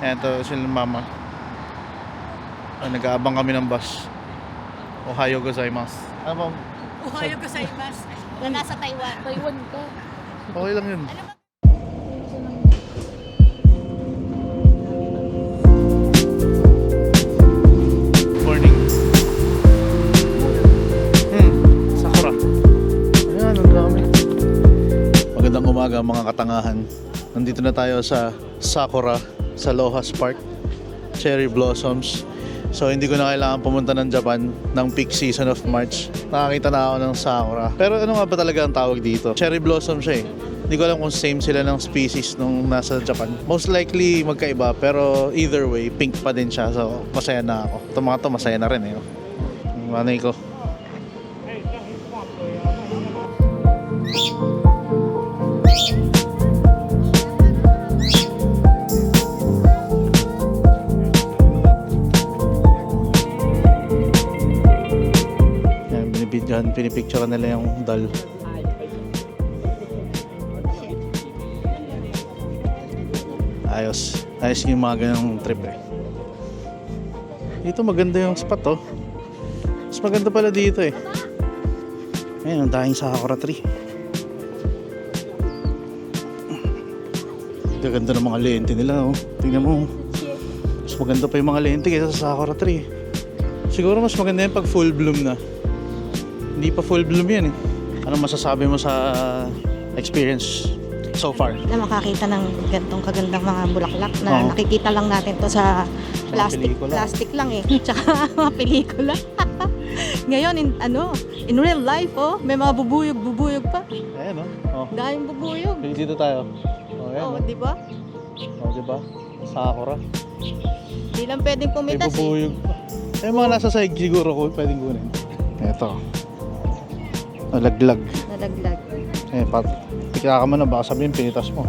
Ayan, ito sila mama. Nag-aabang kami ng bus. Ohayo gozaimasu. Ano ba? Ohayo gozaimasu. Na nasa Taiwan. Taiwan ka. Okay lang yun. Ano ba? Morning. Sakura. Ayan, ang dami. Magandang umaga mga katangahan. Nandito na tayo sa Sakura, sa Lohas Park. Cherry blossoms. So hindi ko na kailangan pumunta ng Japan ng peak season of March. Nakakita na ako ng Sakura. Pero ano nga ba talaga ang tawag dito? Cherry blossom siya eh. Hindi ko alam kung same sila ng species nung nasa Japan. Most likely magkaiba, pero either way, pink pa din siya. So masaya na ako. Ito mga to, masaya na rin eh. Yung manay ko. Pinipicture nila yung doll. Ayos yung mga ganang trip eh. Dito maganda yung spot oh. Mas maganda pala dito eh. Ayun, ang dahing Sakura tree. Gaganda ng mga lente nila oh. Tingnan mo. Mas maganda pa yung mga lente kaysa sa Sakura tree. Siguro mas maganda yung pag full bloom na. Hindi pa full bloom yan eh. Ano masasabi mo sa experience so far? Na makakita ng gantong kagandang mga bulaklak na nakikita lang natin to sa plastic lang eh. Tsaka mga pelikula. Ngayon in real life may mga bubuyog pa. Ayan oh. Daming bubuyog. Dito tayo. Ayan di ba? Diba? Sakura. Di lang pwedeng pumitas eh. Bubuyog pa. Mga nasa side siguro ko pwedeng kunin. Ito. Nalaglag. Kaya ka man na baka sabihin pinitas mo.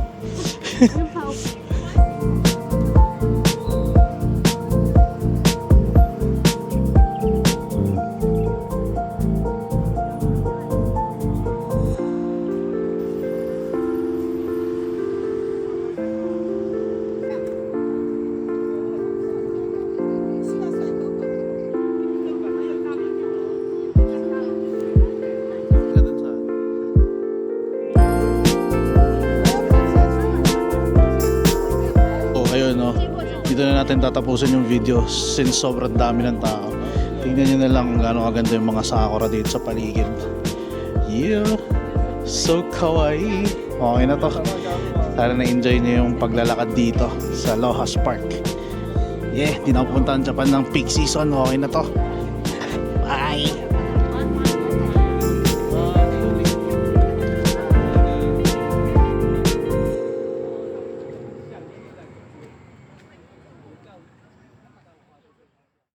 Dito na natin tatapusin yung video since sobrang dami ng tao. Tingnan nyo na lang gaano kaganda yung mga Sakura dito sa paligid. Yeah, so kawaii. Okay na to. Sana na-enjoy nyo yung paglalakad dito sa Lohas Park. Yeah, di na pupunta ang Japan ng peak season. Okay na to. Bye!